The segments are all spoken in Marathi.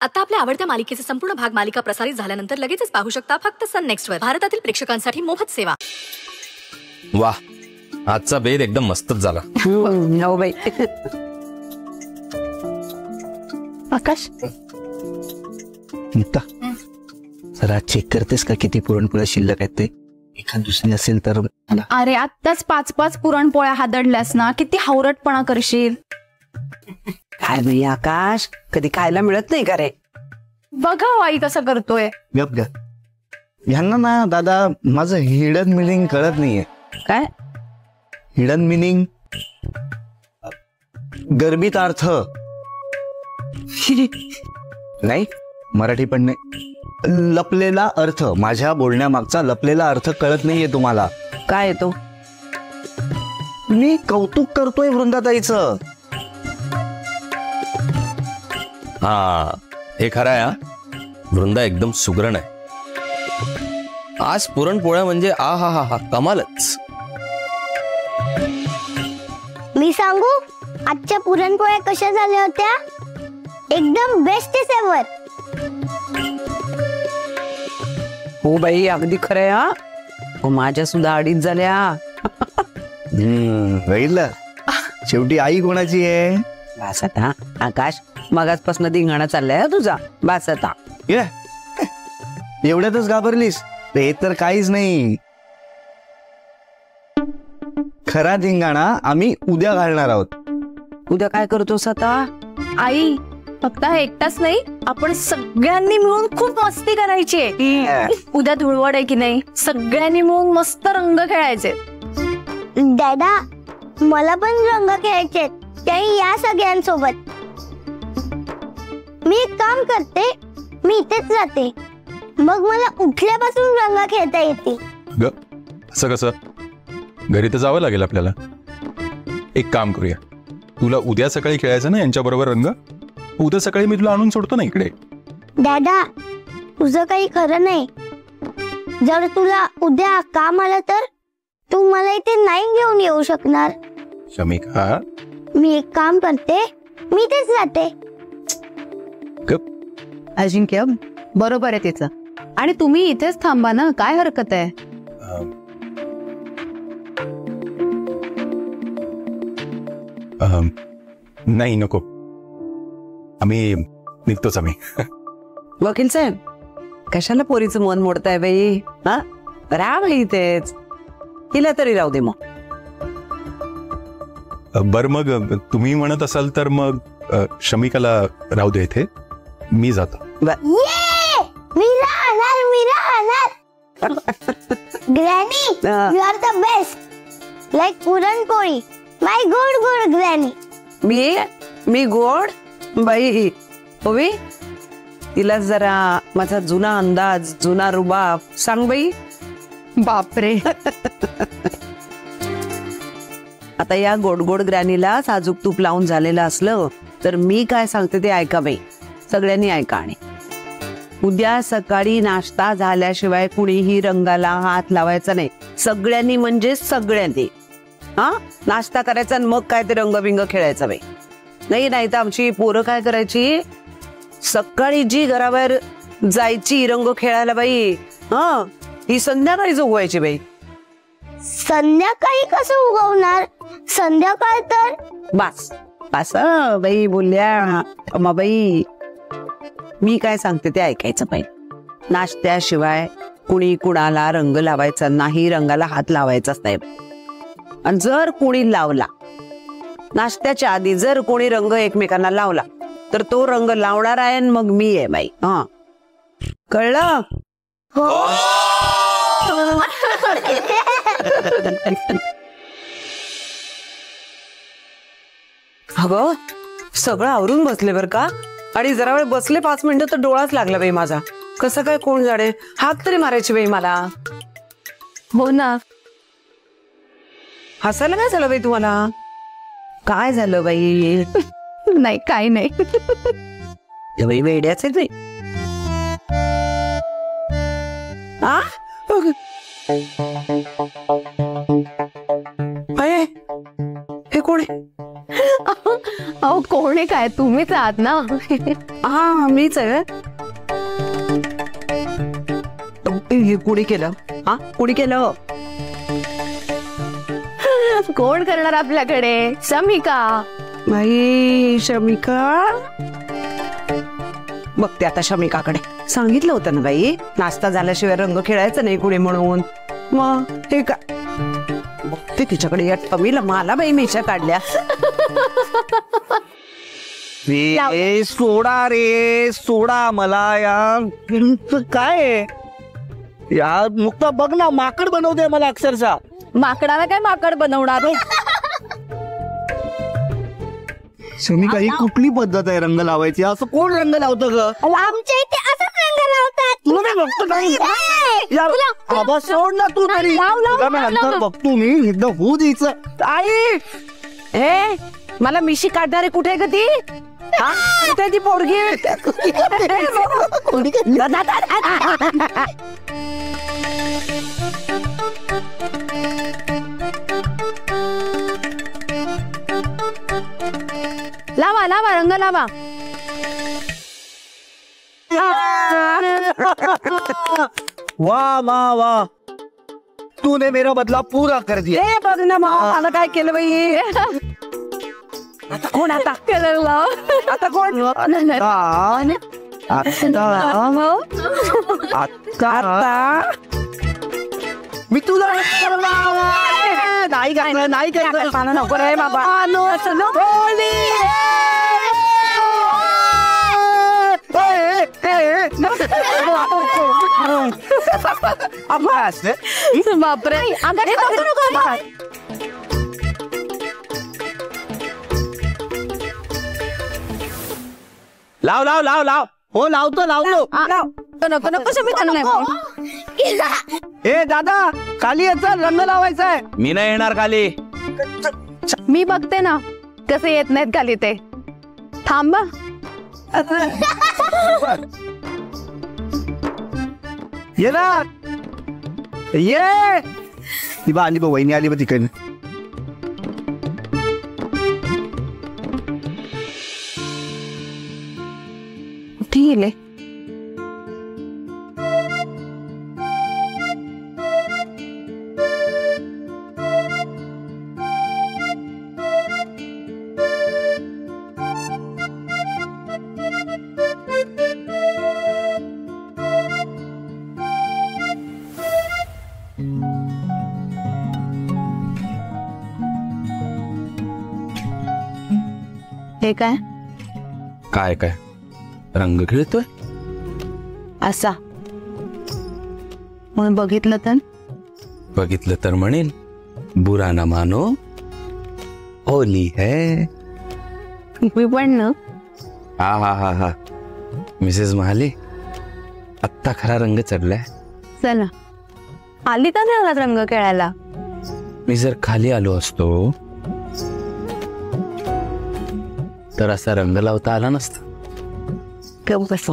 आता आपल्या आवडत्या मालिकेचे संपूर्ण भाग मालिका प्रसारित झाल्यानंतर लगेचच पाहू शकता फक्त सन नेक्स्ट वर. भारतातील प्रेक्षकांसाठी मोफत सेवा. वा, आजचा बेद एकदम मस्तच झाला. हो बाई. आकाश जरा चेक करतेस का किती पुरणपोळ्या शिल्लक आहेत ते? एखाद दुसरी असेल तर. अरे आत्ताच 5-5 पुरणपोळ्या हादडल्यास ना, किती हावरटपणा करशील. काय बाई आकाश, कधी खायला मिळत नाही का रे? बघा आई कसं करतोय. गप ग. ह्यांना ना दादा माझं हिडन मिनिंग कळत नाहीये. काय हिडन मिनिंग? गर्भित अर्थ नाही, मराठी पण नाही. लपलेला अर्थ, माझ्या बोलण्यामागचा लपलेला अर्थ कळत नाहीये तुम्हाला. काय येतो? मी कौतुक करतोय वृंदाताईचं. हा, हे खरं आहे. वृंदा एकदम सुगरण आहे. आज पुरणपोळ्या म्हणजे आ हा हा हा कमालच. मी सांगू आजच्या पुरणपोळ्या कशा झाल्या होत्या? एकदम बेस्ट एव्हर. हो बाई, अगदी खरंय. हा, हो माझ्या सुद्धा अडीच झाल्या. बघितलं, शेवटी आई कोणाची आहे? बास आता आकाश, मगाचपासून धिंगाणा चाललाय तुझा. बास आता. एवढ्यातच घाबरलीस? ते तर काहीच नाही. खरा धिंगाणा आम्ही उद्या घालणार आहोत. उद्या काय करतोस आता? आई फक्त हा एकटाच नाही, आपण सगळ्यांनी मिळून खूप मस्ती करायची. उद्या धुळवड आहे की नाही, सगळ्यांनी मिळून मस्त रंग खेळायचे. दादा मला पण रंग खेळायचे, त्याही या सगळ्यांसोबत. मी एक काम करते, मी इथेच राहते, मग मला उठल्यापासून रंग खेळता येते. असं कसं? घरी तर जावं लागेल आपल्याला. एक काम करूया, तुला उद्या सकाळी खेळायचं ना यांच्या बरोबर रंग. उद्या सकाळी मी तुला आणून सोडतो ना इकडे. दादा तुझं काही खरं नाही. जर तुला उद्या काम आलं तर तू मला इथे नाही घेऊन येऊ शकणार. शमिका, मी एक काम करते, मी इथेच राहते. अजिंक्य बरोबर आहे तिचं. आणि तुम्ही इथेच थांबा ना, काय हरकत आहे. नाही नको, आम्ही निघतोच. आम्ही वकील साहेब, कशाला पोरीचं मन मोडताय बाई? हा, राहा बाई इथेच. हिला तरी राहू दे मग. बर, मग तुम्ही म्हणत असाल तर मग शमिकाला राहू दे इथे, मी जातो. मी राहणार. Granny, you are the best. Like puranpoli, my good granny. मी गोड बाई होवी. तिला जरा माझा जुना अंदाज, जुना रुबाब सांग बाई. बापरे. आता या गोड ग्रॅनीला साजूक तूप लावून झालेलं असलं तर मी काय सांगते ते ऐका बाई, सगळ्यांनी ऐका. आणि उद्या सकाळी नाश्ता झाल्याशिवाय कुणीही रंगाला हात लावायचा नाही. सगळ्यांनी म्हणजे सगळ्यांनी. हा, नाश्ता करायचा आणि मग काय ते रंगबिंग खेळायचा बाई. नाही तर आमची पोरं काय करायची, सकाळी जी घराबाहेर जायची रंग खेळायला बाई, हा, ही संध्याकाळी उगवायची बाई. संध्याकाळी कसं उगवणार? संध्याकाळ तर बास बाई बोलल्या बाई. मी काय सांगते ते ऐकायचं पाहिजे. नाश्त्याशिवाय कुणी कुणाला रंग लावायचा नाही, रंगाला हात लावायचाच नाही. आणि जर कोणी लावला, नाश्त्याच्या आधी जर कोणी रंग एकमेकांना लावला तर तो रंग लावणार आहे मग मी आहे बाई. हा, कळलं? अगं सगळं आवरून बसले बर का. आणि जरा वेळ बसले 5 मिनिटं तर डोळाच लागला बाई माझा. कसं काय कोण जाणे, हात तरी मारायची बाई मला. हो ना. हसायला काय झालं बाई तुम्हाला? काय झालं बाई? नाही काही नाही. बाई वेड्याच आहे बाई. आ हे कोण आहे? अहो कोण आहे काय, तुम्हीच आहात ना. हा मीच आहे. हे कुणी केलं? हा कुणी केलं? कोण करणार आपल्याकडे? शमिका. बाई शमिका. बघते आता शमिकाकडे. सांगितलं होतं ना बाई, नाश्ता झाल्याशिवाय रंग खेळायचं नाही कुणी म्हणून. मग हे का बघते तिच्याकडे. या टमीला मला बाई मिशा काढल्या. रे सोडा रे सोडा मला यार. काय यार नुकता बघ ना, माकड बनवते मला अक्षरशः. माकडाला काय माकड बनवणार? शमिका ही कुठली पद्धत आहे रंग लावायची? असं कोण रंग लावतं ग? आमच्या इथे असंच रंग लावतात. यार बाबा सोड ना तू तरी. तुला मी नंतर बघतो मी एकदा होऊ द्यायचं. आई ए मला मिशी काढणारे कुठे ग ती? हा कुठे ती पोरगी? लावा लावा रंग लावा. वाह वाह वाह, तूने मेरा बदला पूरा कर दिया. ए बघ ना मला काय केलं बाई. आता कोण? आता कलर लाव. आता कोण? आता मी तुला नाही काय नाही काय पानं नको रे बाबा. बापरे. लाव लाव लाव लाव. हो लावतो लावतो. नको नको शमिका नाही. ए दादा खाली याचा रंग लावायचा आहे. मी नाही येणार खाली. मी बघते ना कसे येत नाहीत खाली ते. थांबा. ये ना ये. ती बा आली बा, वहिनी आली बा तिकडे. कुठे गेले? हे काय? काय काय रंग खेळतोय? असा म्हणून बघितलं तर? बघितलं तर म्हणेन बुरा ना मानो, होली है. मी पण ना. हा हा हा हा मिसेस महाले, आत्ता खरा रंग चढलाय. चला आली का नाही आलात रंग खेळायला? मी जर खाली आलो असतो तर असा रंग लावता आला नसता. गप बस.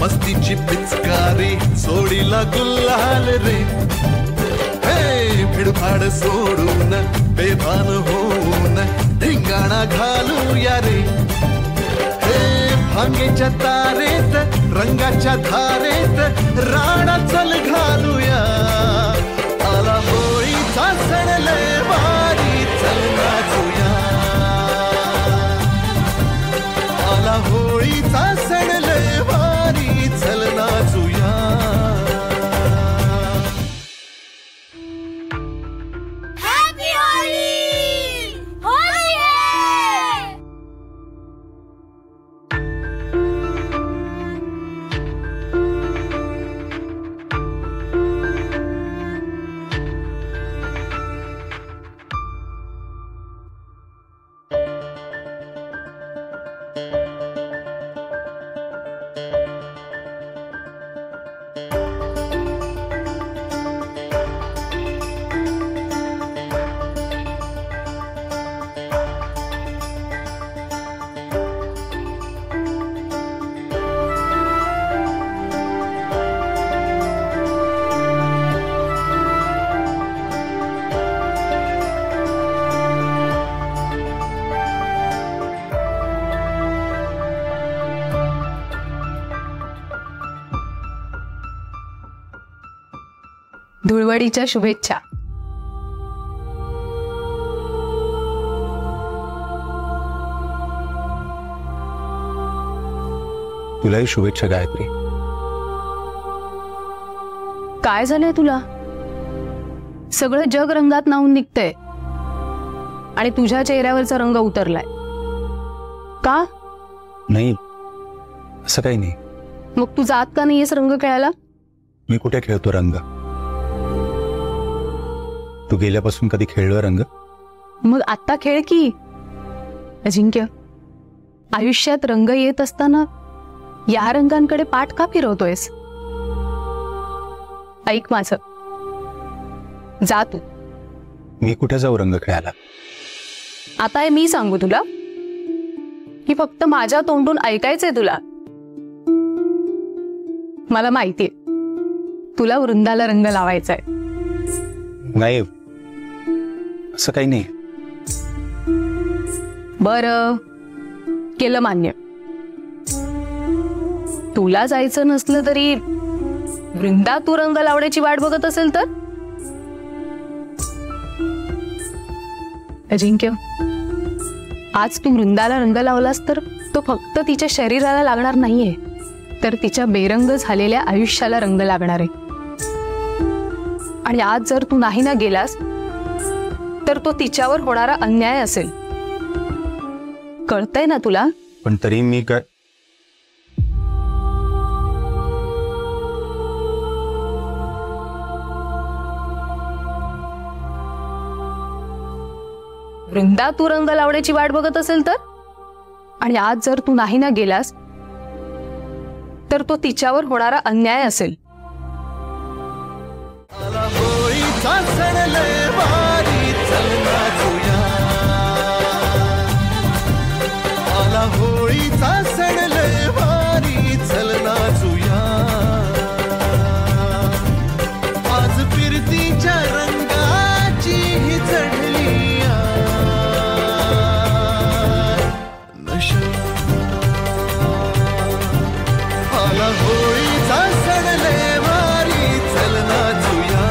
मस्तीची पिचकारी सोडीला गुल्हाल रे. हे भिडभाड सोडून बेभान होऊन धिंगाणा घालूया रे. हे भांगेच्या तारेत रंगाच्या धारेत राणा चल घालूया. आला होळीचा सण लय भारी चल नाचूया. आला होळीचा सण लय भारी चल नाचूया. Happy Holy. होली आहे. धुळवडीच्या शुभेच्छा. तुलाही शुभेच्छा गायत्री. काय झालंय तुला? सगळं जग रंगात न्हाऊन निघतंय आणि तुझ्या चेहऱ्यावरचा रंग उतरलाय का? नाही, असं काही नाही. मग तू जात का नाहीयेस रंग खेळायला? मी कुठे खेळतो रंग? तू गेल्यापासून कधी खेळलो रंग? मग आत्ता खेळ की. अजिंक्य, आयुष्यात रंग येत असताना या रंगांकडे पाठ का फिरवतोयस? ऐक माझं, जा तू. मी कुठे जाऊ रंग खेळायला? आता हे मी सांगू तुला की फक्त माझ्या तोंडून ऐकायचंय तुला? मला माहितीये तुला वृंदाला रंग लावायचाय. नाही, असं काही नाही. बरं, केलं मान्य. तुला जायचं नसलं तरी वृंदा तू रंग लावण्याची वाट बघत असेल तर? अजिंक्य, आज तू वृंदाला रंग लावलास तर तो फक्त तिच्या शरीराला लागणार नाहीये, तर तिच्या बेरंग झालेल्या आयुष्याला रंग लागणार आहे. आणि आज जर तू नाही ना गेलास तर तो तिच्यावर होणारा अन्याय असेल. कळतंय ना तुला? पण तरी मी काय. वृंदा तू रंग लावण्याची वाट बघत असेल तर? आणि आज जर तू नाही ना गेलास तर तो तिच्यावर होणारा अन्याय असेल. होळीचा सण लय भारी चल नाचूया. आला होळीचा सण लय भारी चल नाचूया. आज फिरतीच्या रंगाची ही चढली नशा. आला होळीचा सण लय भारी चल नाचूया.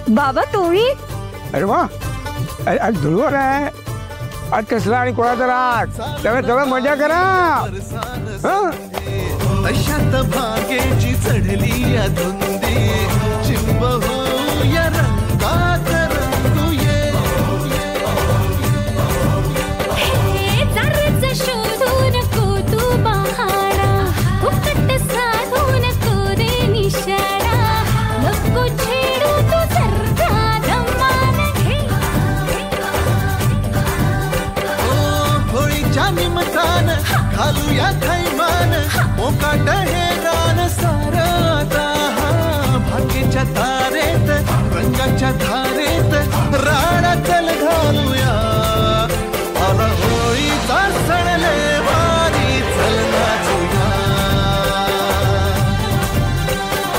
बाबा तुम्ही? अरे वा, आज धुळवड आहे. आज कसला आणि कोणाचा राग? त्यामुळे सगळं मजा करा. अशात भागेची चढली या धुंदी. चिंब हो या रंगात रंगूये. शोधू नको तू बहारा. फुकट साधू नको रे निशारा. नको छेडू तू सरका धमाल घे. होळीच्या निमतान घालूया थैमान. मोकाट हे रान सारता. भाग्याच्या तारेत रंगाच्या धारेत राडा चल घालूया. आला होळीचा सण लय भारी चल नाचूया.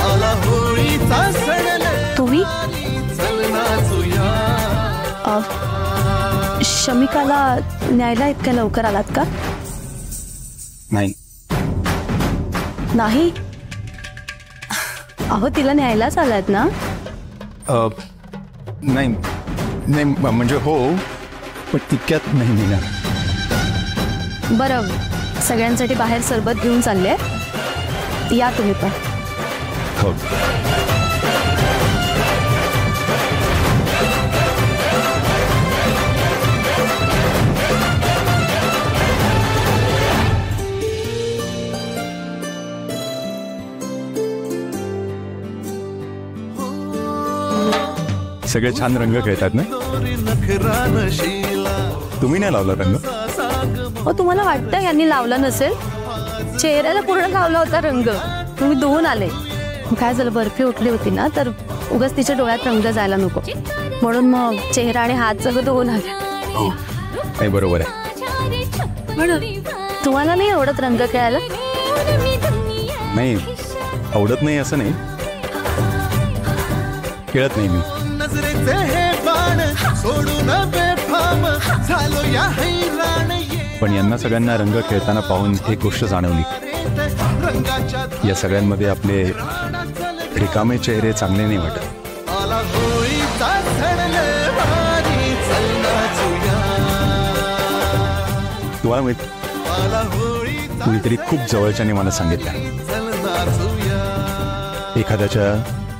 आला होळीचा सण लय तुम्ही? भारी चल नाचूया. शमिकाला न्यायला इतक्या लवकर आलात का? नाही. नाही? अहो तिला न्यायलाच आलात ना? नाही नाही, म्हणजे हो, पण इतक्यात नाही मिळणार. बरं, सगळ्यांसाठी बाहेर सरबत घेऊन चालले. या तुम्ही पण. हो. सगळे छान रंग खेळतात ना? नखरा नशीला तुम्ही नाही लावला रंग? हो तुम्हाला वाटतं यांनी लावला नसेल? चेहऱ्याला पूर्ण लावला होता रंग. तुम्ही धुवून आले. काय झालं, बर्फी उठली होती ना, तर उगाच तिच्या डोळ्यात रंग जायला नको म्हणून मग चेहरा आणि हात सगळं धुवून आले. नाही बरोबर आहे. म्हणून तुम्हाला नाही आवडत रंग खेळायला? नाही आवडत नाही असं नाही, खेळत नाही मी. नजरेचे हे बाण सोडून बेफाम झालो या हैराण पण यांना सगळ्यांना रंग खेळताना पाहून एक गोष्ट जाणवली, या सगळ्यांमध्ये आपले रिकामे चेहरे चांगले नाही वाटत. आला होळीचा सण लय भारी चल नाचूया. तुम्हाला माहित, आला होळीचा कुणीतरी खूप जवळच्याने मला सांगितलं, चल नाचूया. एखाद्याच्या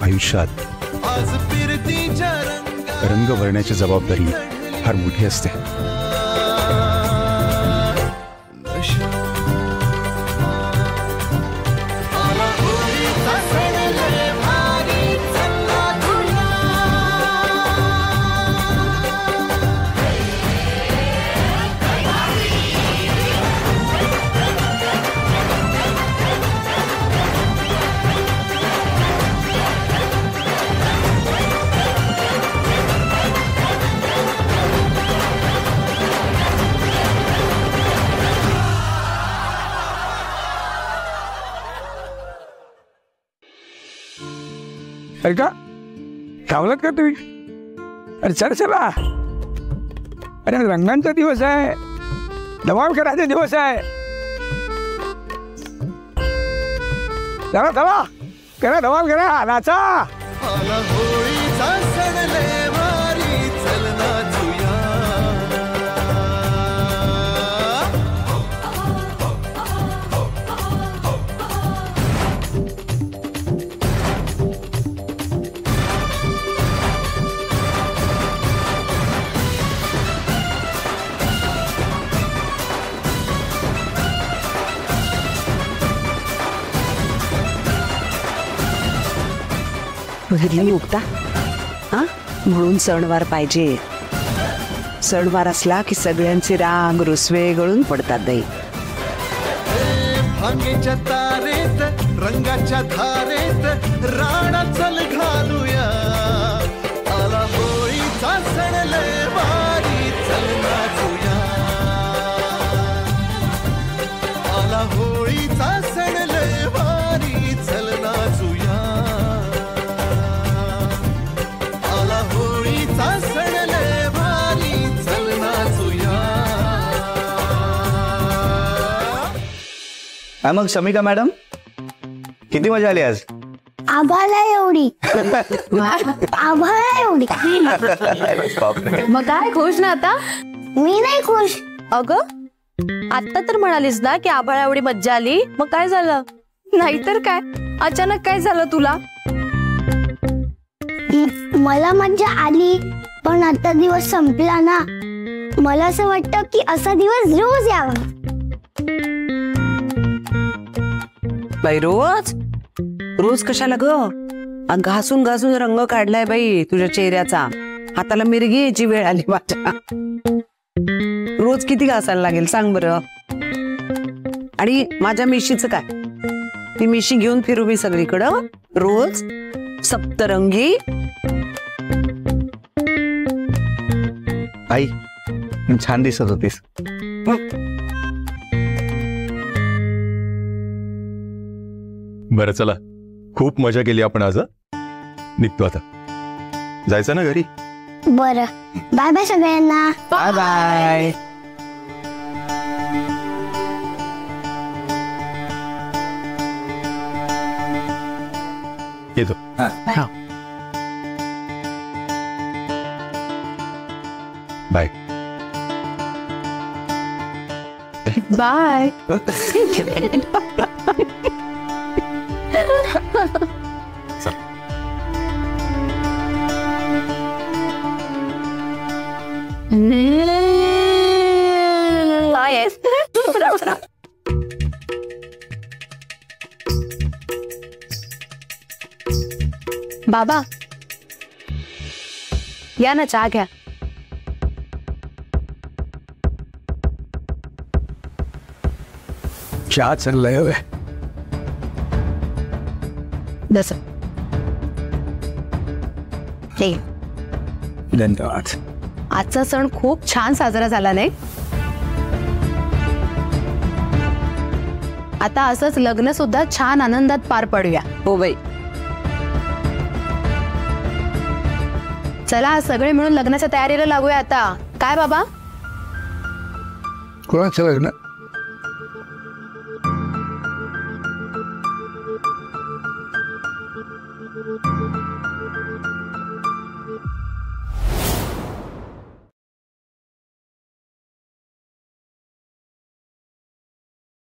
आयुष्यात आज फिरतीच्या रंग भरण्याची जबाबदारी फार मोठी असते. आला होळीचा सण लय भारी चल नाचूया. ऐका, थांबलात का तुम्ही? अरे चला चला, अरे रंगांचा दिवस आहे, धमाल करायचा दिवस आहे. चला चला, करा धमाल करा, नाचा. आला होळीचा सण लय भारी चल नाचूया. बघितलं मुक्ता, हा म्हणून सणवार पाहिजे. सणवार असला की सगळ्यांचे राग रुसवे गळून पडतात. दही भांगेच्या तारेत रंगाच्या धारेत राणा चल घालूया. आला होळीचा सण लय भारी चल नाचूया. आला होळीचा सण लय भारी चल नाचूया. आला होळीचा सण लय भारी चल नाचूया. मग शमिका मॅडम, किती मजा आली आज? आभाळा एवढी. आभाळा एवढी. मग काय खुश ना आता? मी नाही खुश. अगं आता तर म्हणालीस ना की आभाळा एवढी मज्जा आली, मग काय झालं? नाहीतर काय, अचानक काय झालं तुला? मला मज्जा आली, पण आता दिवस संपला ना, मला असं वाटतं की असा दिवस रोज यावा. बाई रोज रोज कशाला ग? घासून घासून रंग काढलाय बाई तुझ्या चेहऱ्याचा, हाताला मिरगी यायची वेळ आली माझ्या. रोज किती घासायला लागेल सांग बरं? आणि माझ्या मिशीचं काय? ती मिशी घेऊन फिरू मी सगळीकडं रोज सप्तरंगी. आई छान दिसत होतीस. बरं चला, खूप मजा केली आपण आज. निघतो आता, जायचं ना घरी? बरं, बाय बाय सगळ्यांना. Bye bye. येतो. Bye bye. बाबा या ना, चहा घ्या. चहा चाललाय हवे. जसं हे धन्यवाद. आजचा सण खूप छान साजरा झाला नाही. आता असंच लग्न सुद्धा छान आनंदात पार पाडूया. हो बाई. चला सगळे मिळून लग्नाच्या तयारीला लागूया आता. काय बाबा? कोणाचं लग्न?